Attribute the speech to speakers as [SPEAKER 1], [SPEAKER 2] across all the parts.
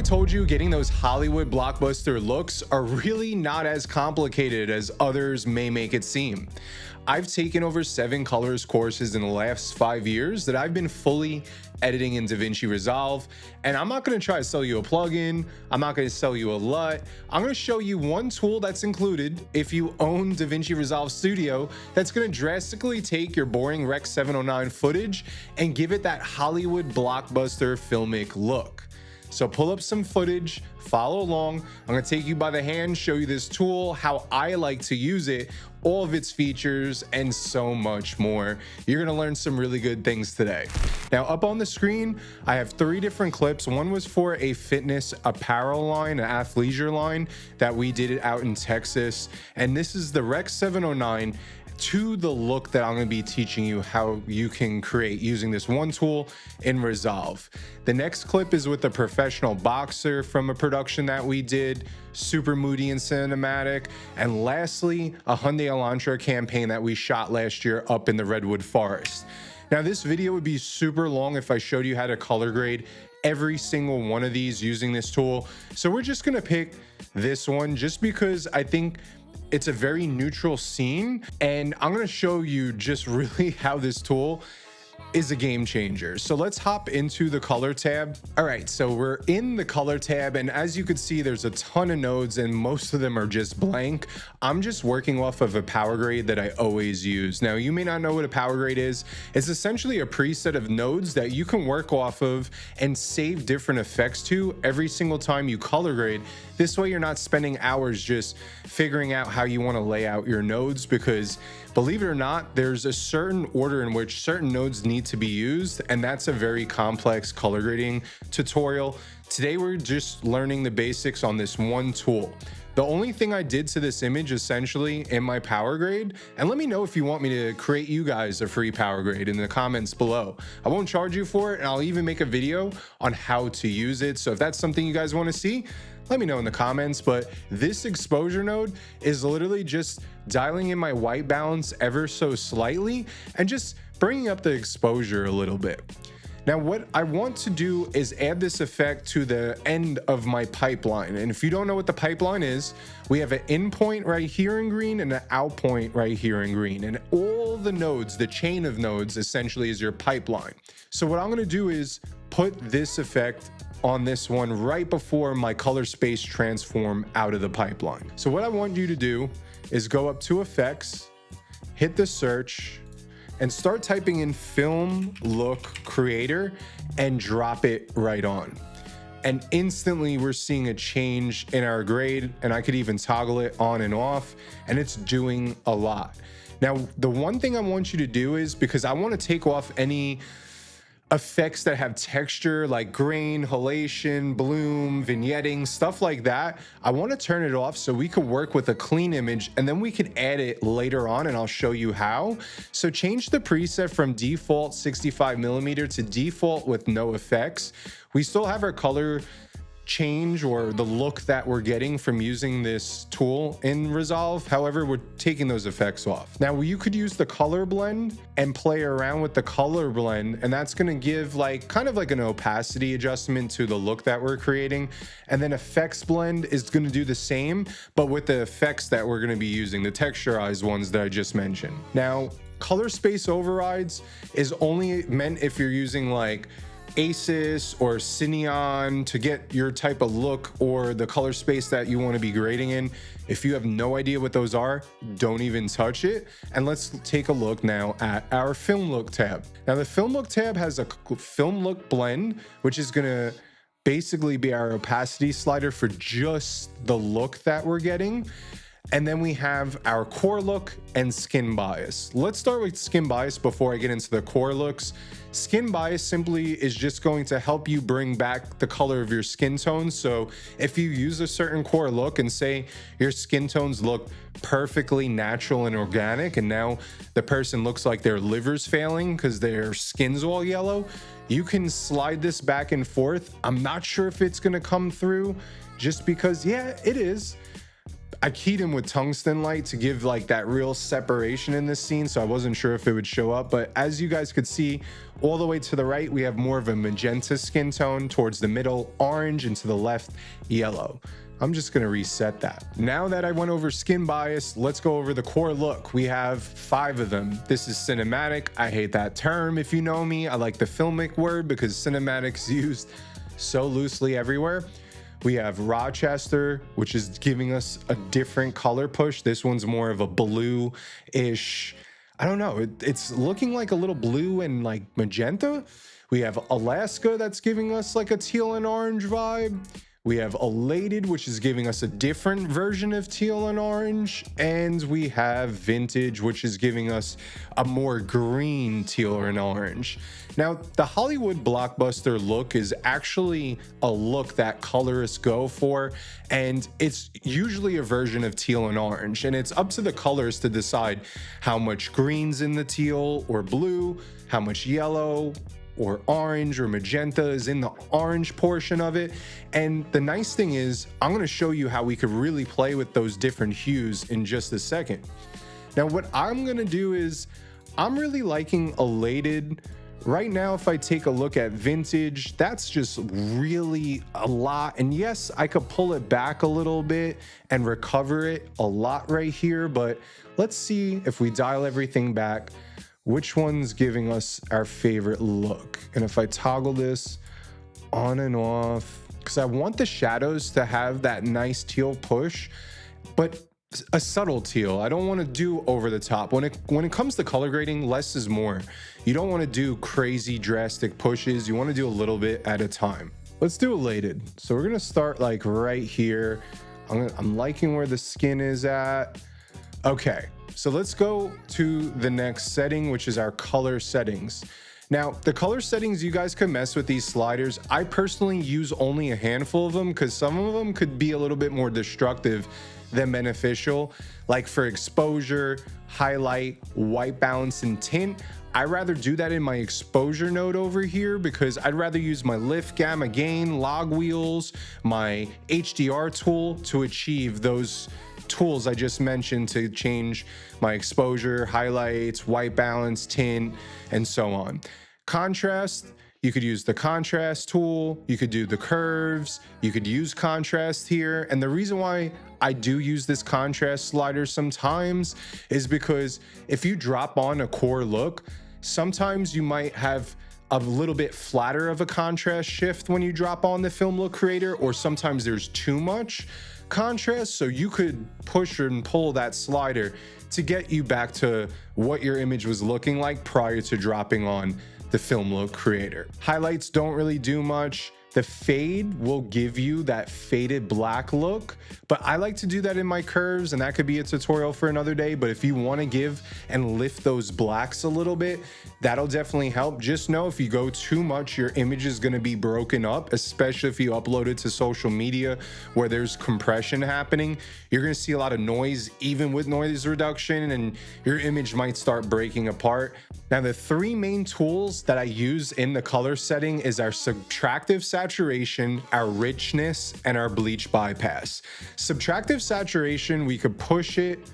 [SPEAKER 1] told you getting those Hollywood blockbuster looks are really not as complicated as others may make it seem. I've taken over 7 colorist courses in the last 5 years that I've been fully editing in DaVinci Resolve, and I'm not going to try to sell you a plugin. I'm not going to sell you a LUT. I'm going to show you one tool that's included if you own DaVinci Resolve Studio that's going to drastically take your boring Rec 709 footage and give it that Hollywood blockbuster filmic look. So pull up some footage, follow along. I'm gonna take you by the hand, show you this tool, how I like to use it, all of its features, and so much more. You're gonna learn some really good things today. Now up on the screen, I have 3 different clips. One was for a fitness apparel line, an athleisure line that we did it out in Texas. And this is the Rec 709 to the look that I'm going to be teaching you how you can create using this one tool in Resolve. The next clip is with a professional boxer from a production that we did, super moody and cinematic. And lastly, a Hyundai Elantra campaign that we shot last year up in the Redwood Forest. Now this video would be super long if I showed you how to color grade every single one of these using this tool. So we're just going to pick this one just because I think it's a very neutral scene, and I'm going to show you just really how this tool is a game changer. So let's hop into the color tab. All right, so we're in the color tab, and as you can see, there's a ton of nodes and most of them are just blank. I'm just working off of a power grade that I always use. Now, you may not know what a power grade is. It's essentially a preset of nodes that you can work off of and save different effects to every single time you color grade. This way you're not spending hours just figuring out how you want to lay out your nodes, because believe it or not, there's a certain order in which certain nodes need to be used, and that's a very complex color grading tutorial. Today we're just learning the basics on this one tool. The only thing I did to this image essentially in my power grade, and let me know if you want me to create you guys a free power grade in the comments below. I won't charge you for it, and I'll even make a video on how to use it. So if that's something you guys want to see, let me know in the comments. But this exposure node is literally just dialing in my white balance ever so slightly and just bringing up the exposure a little bit. Now, what I want to do is add this effect to the end of my pipeline. And if you don't know what the pipeline is, we have an in point right here in green and an out point right here in green. And all the nodes, the chain of nodes, essentially is your pipeline. So what I'm going to do is put this effect on this one right before my color space transform out of the pipeline. So what I want you to do is go up to effects, hit the search, and start typing in film look creator and drop it right on. And instantly we're seeing a change in our grade, and I could even toggle it on and off, and it's doing a lot. Now, the one thing I want you to do is, because I want to take off any effects that have texture like grain, halation, bloom, vignetting, stuff like that, I want to turn it off so we could work with a clean image, and then we could add it later on, and I'll show you how. So change the preset from default 65mm to default with no effects. We still have our color change or the look that we're getting from using this tool in Resolve. However, we're taking those effects off. Now, you could use the color blend and play around with the color blend, and that's going to give kind of like an opacity adjustment to the look that we're creating. And then effects blend is going to do the same, but with the effects that we're going to be using, the texturized ones that I just mentioned. Now, color space overrides is only meant if you're using like ACES or Cineon to get your type of look or the color space that you want to be grading in. If you have no idea what those are, don't even touch it. And let's take a look now at our film look tab. Now, the film look tab has a film look blend, which is going to basically be our opacity slider for just the look that we're getting. And then we have our core look and skin bias. Let's start with skin bias before I get into the core looks. Skin bias simply is just going to help you bring back the color of your skin tones. So if you use a certain core look and say your skin tones look perfectly natural and organic, and now the person looks like their liver's failing because their skin's all yellow, you can slide this back and forth. I'm not sure if it's going to come through just because, yeah, it is. I keyed him with tungsten light to give like that real separation in this scene, so I wasn't sure if it would show up, but as you guys could see, all the way to the right, we have more of a magenta skin tone, towards the middle, orange, and to the left, yellow. I'm just gonna reset that. Now that I went over skin bias, let's go over the core look. We have 5 of them. This is cinematic. I hate that term if you know me. I like the filmic word because cinematic's used so loosely everywhere. We have Rochester, which is giving us a different color push. This one's more of a blue-ish, I don't know, it's looking like a little blue and like magenta. We have Alaska that's giving us like a teal and orange vibe. We have Elated, which is giving us a different version of teal and orange. And we have Vintage, which is giving us a more green teal and orange. Now, the Hollywood blockbuster look is actually a look that colorists go for, and it's usually a version of teal and orange. And it's up to the colorist to decide how much green's in the teal or blue, how much yellow or orange or magenta is in the orange portion of it. And the nice thing is, I'm gonna show you how we could really play with those different hues in just a second. Now, what I'm gonna do is, I'm really liking Elated. Right now, if I take a look at Vintage, that's just really a lot. And yes, I could pull it back a little bit and recover it a lot right here, but let's see if we dial everything back, which one's giving us our favorite look. And if I toggle this on and off, because I want the shadows to have that nice teal push, but a subtle teal. I don't want to do over the top. When it comes to color grading, less is more. You don't want to do crazy drastic pushes. You want to do a little bit at a time. Let's do Elated. So we're gonna start like right here. I'm liking where the skin is at. Okay, so let's go to the next setting, which is our color settings. Now, the color settings, you guys can mess with these sliders. I personally use only a handful of them because some of them could be a little bit more destructive than beneficial. Like for exposure, highlight, white balance, and tint, I rather do that in my exposure node over here because I'd rather use my lift, gamma, gain, log wheels, my HDR tool to achieve those tools I just mentioned to change my exposure, highlights, white balance, tint, and so on. Contrast, you could use the contrast tool, you could do the curves, you could use contrast here. And the reason why I do use this contrast slider sometimes is because if you drop on a core look, sometimes you might have a little bit flatter of a contrast shift when you drop on the film look creator, or sometimes there's too much contrast, so you could push and pull that slider to get you back to what your image was looking like prior to dropping on the film look creator. Highlights don't really do much. The fade will give you that faded black look, but I like to do that in my curves, and that could be a tutorial for another day. But if you want to give and lift those blacks a little bit, that'll definitely help. Just know if you go too much, your image is going to be broken up, especially if you upload it to social media where there's compression happening. You're going to see a lot of noise, even with noise reduction, and your image might start breaking apart. Now, the 3 main tools that I use in the color setting is our subtractive saturation, our richness, and our bleach bypass. Subtractive saturation, we could push it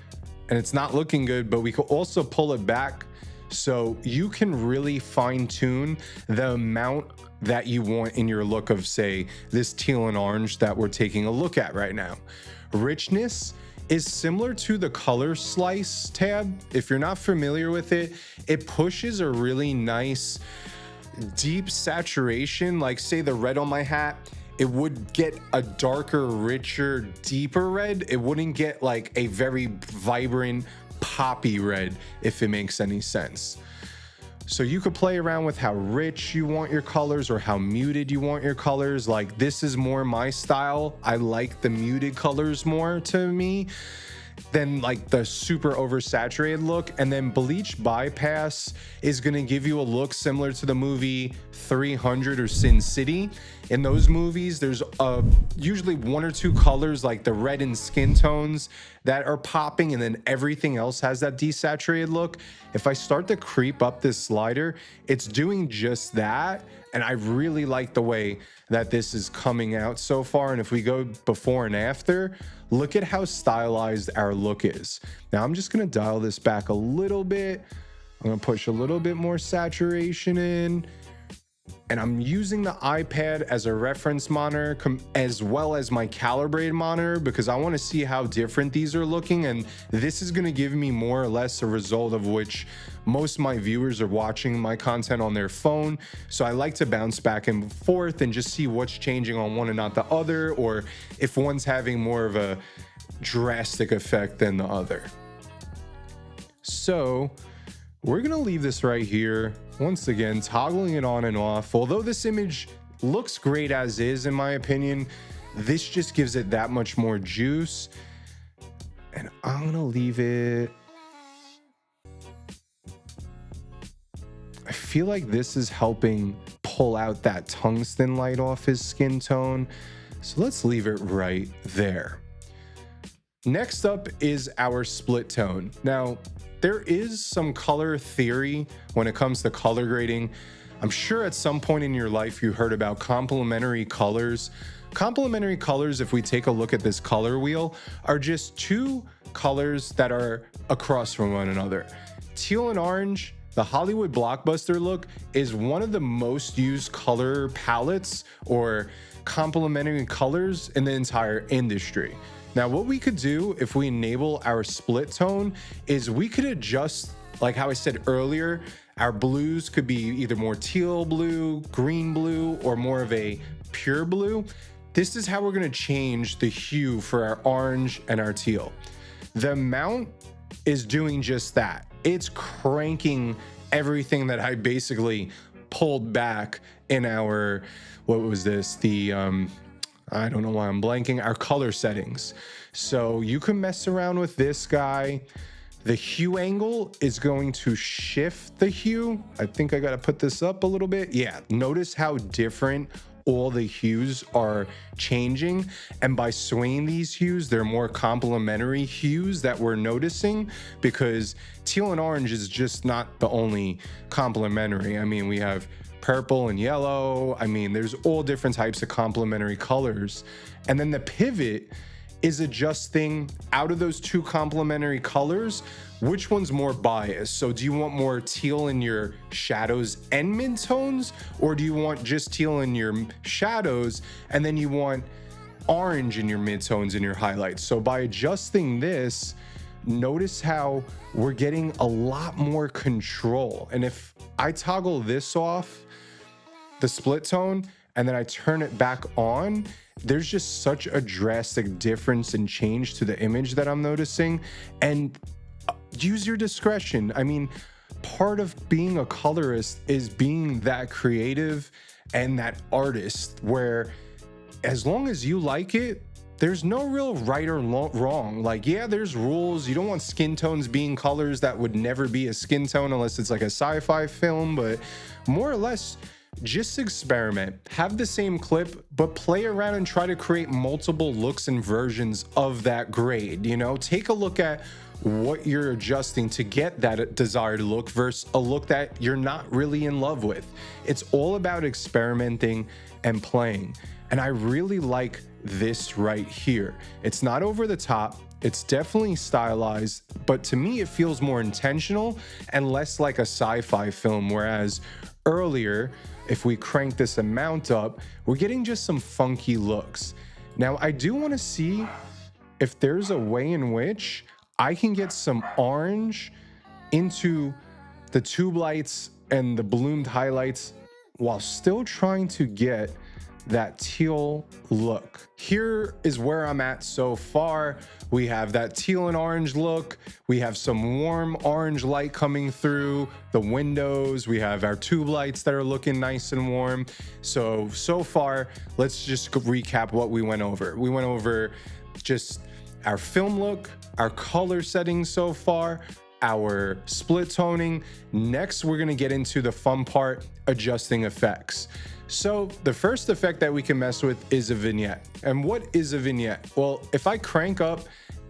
[SPEAKER 1] and it's not looking good, but we could also pull it back so you can really fine tune the amount that you want in your look of, say, this teal and orange that we're taking a look at right now. Richness is similar to the color slice tab. If you're not familiar with it, it pushes a really nice deep saturation. Like say the red on my hat, it would get a darker, richer, deeper red. It wouldn't get like a very vibrant poppy red, if it makes any sense. So you could play around with how rich you want your colors or how muted you want your colors. Like this is more my style. I like the muted colors more to me than like the super oversaturated look. And then bleach bypass is going to give you a look similar to the movie 300 or Sin City. In those movies, there's usually one or two colors like the red and skin tones that are popping, and then everything else has that desaturated look. If I start to creep up this slider, it's doing just that. And I really like the way that this is coming out so far. And if we go before and after, look at how stylized our look is. Now I'm just gonna dial this back a little bit. I'm gonna push a little bit more saturation in. And I'm using the iPad as a reference monitor as well as my calibrated monitor because I want to see how different these are looking. And this is going to give me more or less a result of which most of my viewers are watching my content on their phone. So I like to bounce back and forth and just see what's changing on one and not the other, or if one's having more of a drastic effect than the other. So we're gonna leave this right here. Once again, toggling it on and off. Although this image looks great as is, in my opinion, this just gives it that much more juice. And I'm gonna leave it. I feel like this is helping pull out that tungsten light off his skin tone. So let's leave it right there. Next up is our split tone. Now, there is some color theory when it comes to color grading. I'm sure at some point in your life you heard about complementary colors. Complementary colors, if we take a look at this color wheel, are just two colors that are across from one another. Teal and orange, the Hollywood blockbuster look, is one of the most used color palettes or complementary colors in the entire industry. Now, what we could do if we enable our split tone is we could adjust, like how I said earlier, our blues could be either more teal blue, green blue, or more of a pure blue. This is how we're gonna change the hue for our orange and our teal. The mount is doing just that. It's cranking everything that I basically pulled back in our, what was this? I don't know why I'm blanking, our color settings. So you can mess around with this guy. The hue angle is going to shift the hue. I think I gotta put this up a little bit. Yeah, notice how different all the hues are changing. And by swinging these hues, they're more complementary hues that we're noticing, because teal and orange is just not the only complementary. I mean, we have purple and yellow. I mean, there's all different types of complementary colors. And then the pivot is adjusting out of those two complementary colors, which one's more biased. So do you want more teal in your shadows and midtones, or do you want just teal in your shadows and then you want orange in your midtones and your highlights? So by adjusting this, notice how we're getting a lot more control. And if I toggle this off, the split tone, and then I turn it back on, there's just such a drastic difference and change to the image that I'm noticing. And use your discretion. I mean, part of being a colorist is being that creative and that artist, where as long as you like it, there's no real right or wrong. Like, yeah, there's rules. You don't want skin tones being colors that would never be a skin tone unless it's like a sci-fi film, but more or less, just experiment. Have the same clip, but play around and try to create multiple looks and versions of that grade. You know, take a look at what you're adjusting to get that desired look versus a look that you're not really in love with. It's all about experimenting and playing. And I really like this right here. It's not over the top. It's definitely stylized, but to me, it feels more intentional and less like a sci-fi film. Whereas earlier, if we crank this amount up, we're getting just some funky looks. Now, I do want to see if there's a way in which I can get some orange into the tube lights and the bloomed highlights while still trying to get that teal look. Here is where I'm at so far. We have that teal and orange look. We have some warm orange light coming through the windows. We have our tube lights that are looking nice and warm. So far, let's just recap what we went over. We went over just our film look, our color settings so far, our split toning. Next, we're gonna get into the fun part, adjusting effects. So the first effect that we can mess with is a vignette. And what is a vignette? Well, if I crank up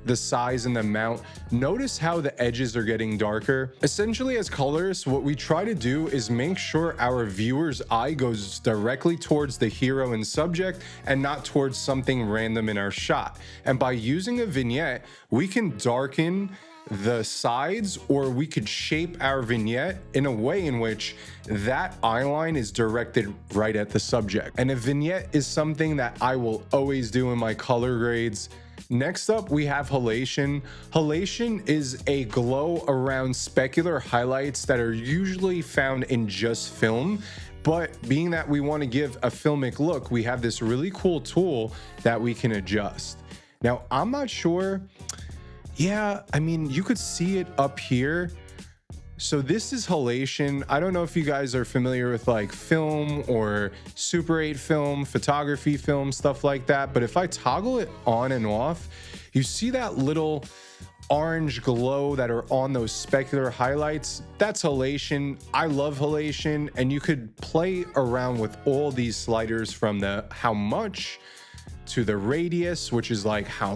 [SPEAKER 1] the size and the amount, notice how the edges are getting darker. Essentially, as colorists, what we try to do is make sure our viewer's eye goes directly towards the hero and subject and not towards something random in our shot. And by using a vignette, we can darken the sides, or we could shape our vignette in a way in which that eye line is directed right at the subject. And a vignette is something that I will always do in my color grades. Next up, we have halation. Halation is a glow around specular highlights that are usually found in just film. But being that we want to give a filmic look, we have this really cool tool that we can adjust. Now, I'm not sure. Yeah, I mean, you could see it up here. So this is halation. I don't know if you guys are familiar with like film or Super 8 film, photography film, stuff like that. But if I toggle it on and off, you see that little orange glow that are on those specular highlights. That's halation. I love halation. And you could play around with all these sliders from the how much to the radius, which is like how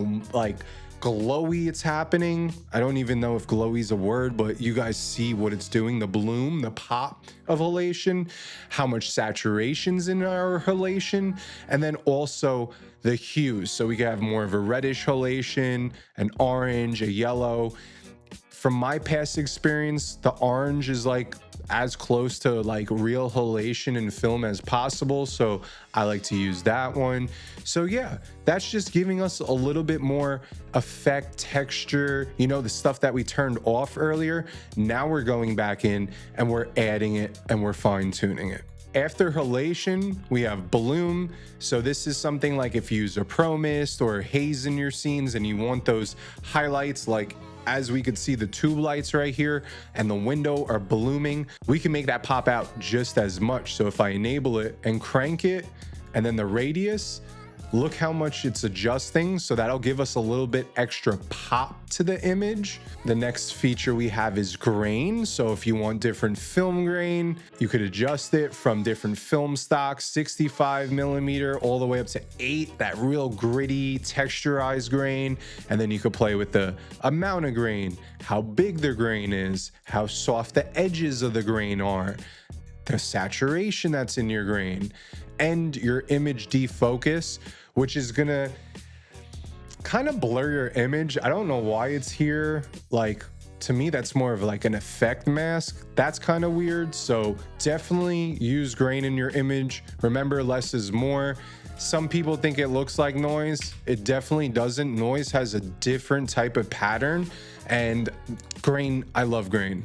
[SPEAKER 1] glowy it's happening. I don't even know if glowy is a word, but you guys see what it's doing, the bloom, the pop of halation, how much saturation's in our halation, and then also the hues. So we can have more of a reddish halation, an orange, a yellow. From my past experience, the orange is like as close to like real halation in film as possible, so I like to use that one. So yeah, that's just giving us a little bit more effect, texture, you know, the stuff that we turned off earlier. Now we're going back in and we're adding it and we're fine-tuning it. After halation, we have bloom. So this is something like if you use a pro mist or haze in your scenes and you want those highlights, like as we could see the tube lights right here and the window are blooming, we can make that pop out just as much. So if I enable it and crank it, and then the radius, look how much it's adjusting. So that'll give us a little bit extra pop to the image. The next feature we have is grain. So if you want different film grain, you could adjust it from different film stocks, 65 millimeter all the way up to 8, that real gritty texturized grain. And then you could play with the amount of grain, how big the grain is, how soft the edges of the grain are, the saturation that's in your grain, and your image defocus, which is gonna kind of blur your image. I don't know why it's here. Like, to me, that's more of like an effect mask. That's kind of weird. So definitely use grain in your image. Remember, less is more. Some people think it looks like noise. It definitely doesn't. Noise has a different type of pattern, and grain, I love grain.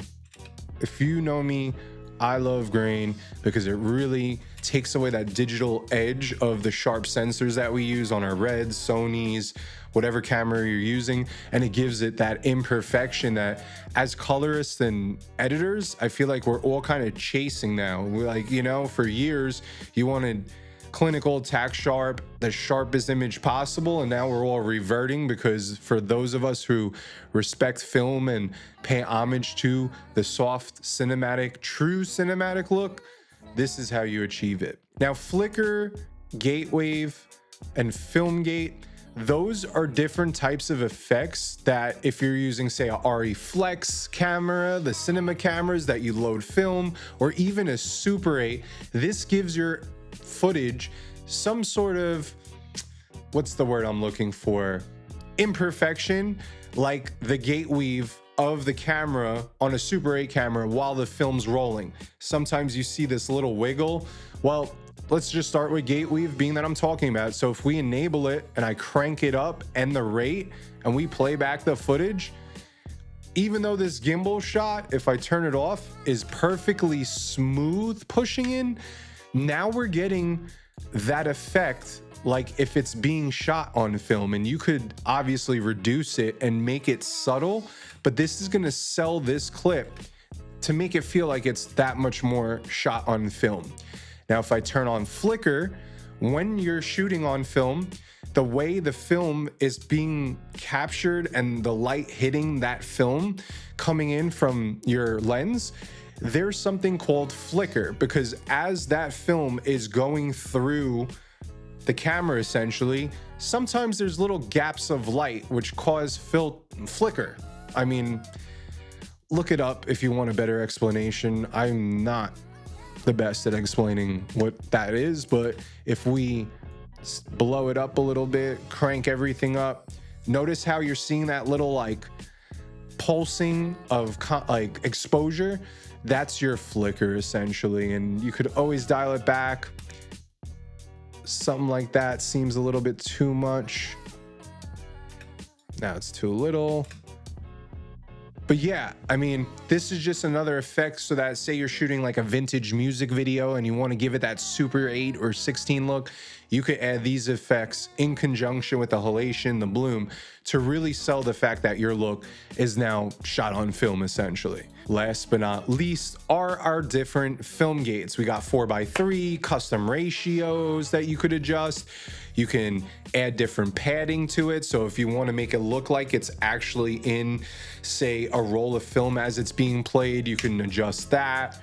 [SPEAKER 1] If you know me, I love grain because it really takes away that digital edge of the sharp sensors that we use on our Reds, Sonys, whatever camera you're using, and it gives it that imperfection that as colorists and editors, I feel like we're all kind of chasing now. We're like, you know, for years you wanted clinical, tack sharp, the sharpest image possible, and now we're all reverting because for those of us who respect film and pay homage to the soft cinematic, true cinematic look, this is how you achieve it. Now, flicker, gate wave, and film gate, those are different types of effects that if you're using, say, a RE Flex camera, the cinema cameras that you load film, or even a Super 8, this gives your footage some sort of, what's the word I'm looking for, imperfection, like the gate weave of the camera on a Super 8 camera while the film's rolling. Sometimes you see this little wiggle. Well, let's just start with gate weave being that I'm talking about. So if we enable it and I crank it up and the rate and we play back the footage, even though this gimbal shot, if I turn it off, is perfectly smooth pushing in, now we're getting that effect like if it's being shot on film, and you could obviously reduce it and make it subtle, but this is gonna sell this clip to make it feel like it's that much more shot on film. Now, if I turn on flicker, when you're shooting on film, the way the film is being captured and the light hitting that film coming in from your lens, there's something called flicker, because as that film is going through the camera, essentially, sometimes there's little gaps of light which cause flicker. I mean, look it up if you want a better explanation. I'm not the best at explaining what that is, but if we blow it up a little bit, crank everything up, notice how you're seeing that little like pulsing of like exposure. That's your flicker, essentially, and you could always dial it back. Something like that seems a little bit too much. Now it's too little. But yeah, I mean, this is just another effect so that, say you're shooting like a vintage music video and you want to give it that Super 8 or 16 look, you could add these effects in conjunction with the halation, the bloom, to really sell the fact that your look is now shot on film, essentially. Last but not least are our different film gates. We got 4:3, custom ratios that you could adjust. You can add different padding to it. So if you want to make it look like it's actually in, say, a roll of film as it's being played, you can adjust that.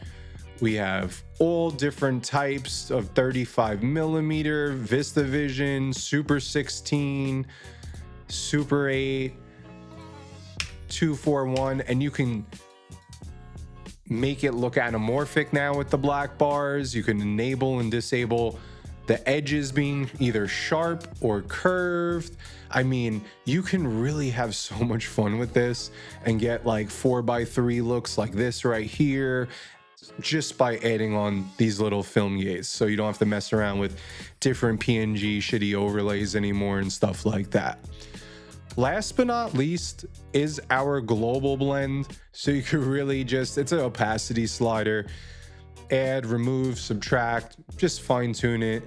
[SPEAKER 1] We have all different types of 35mm, VistaVision, Super 16, Super 8, 241, and you can make it look anamorphic now with the black bars. You can enable and disable the edges being either sharp or curved. I mean, you can really have so much fun with this and get like 4:3 looks like this right here, just by adding on these little film gates, so you don't have to mess around with different PNG shitty overlays anymore and stuff like that. Last but not least is our global blend. So you could really just, it's an opacity slider, add, remove, subtract, just fine tune it.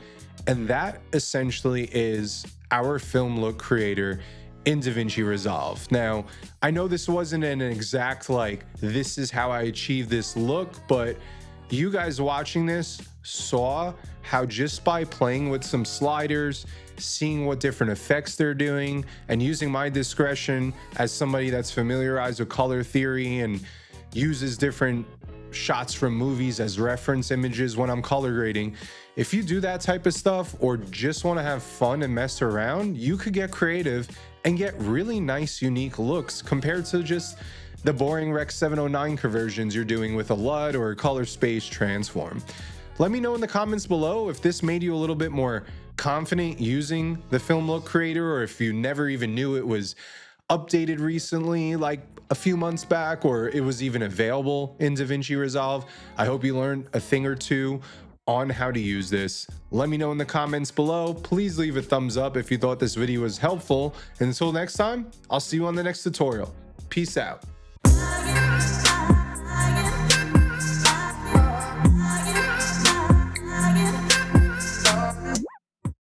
[SPEAKER 1] And that essentially is our film look creator in DaVinci Resolve. Now, I know this wasn't an exact like, this is how I achieve this look, but you guys watching this saw how just by playing with some sliders, seeing what different effects they're doing, and using my discretion as somebody that's familiarized with color theory and uses different shots from movies as reference images when I'm color grading. If you do that type of stuff or just want to have fun and mess around, you could get creative and get really nice, unique looks compared to just the boring Rec 709 conversions you're doing with a LUT or a color space transform. Let me know in the comments below if this made you a little bit more confident using the film look creator, or if you never even knew it was updated recently, like a few months back, or it was even available in DaVinci Resolve. I hope you learned a thing or two on how to use this. Let me know in the comments below. Please leave a thumbs up if you thought this video was helpful. And until next time, I'll see you on the next tutorial. Peace out.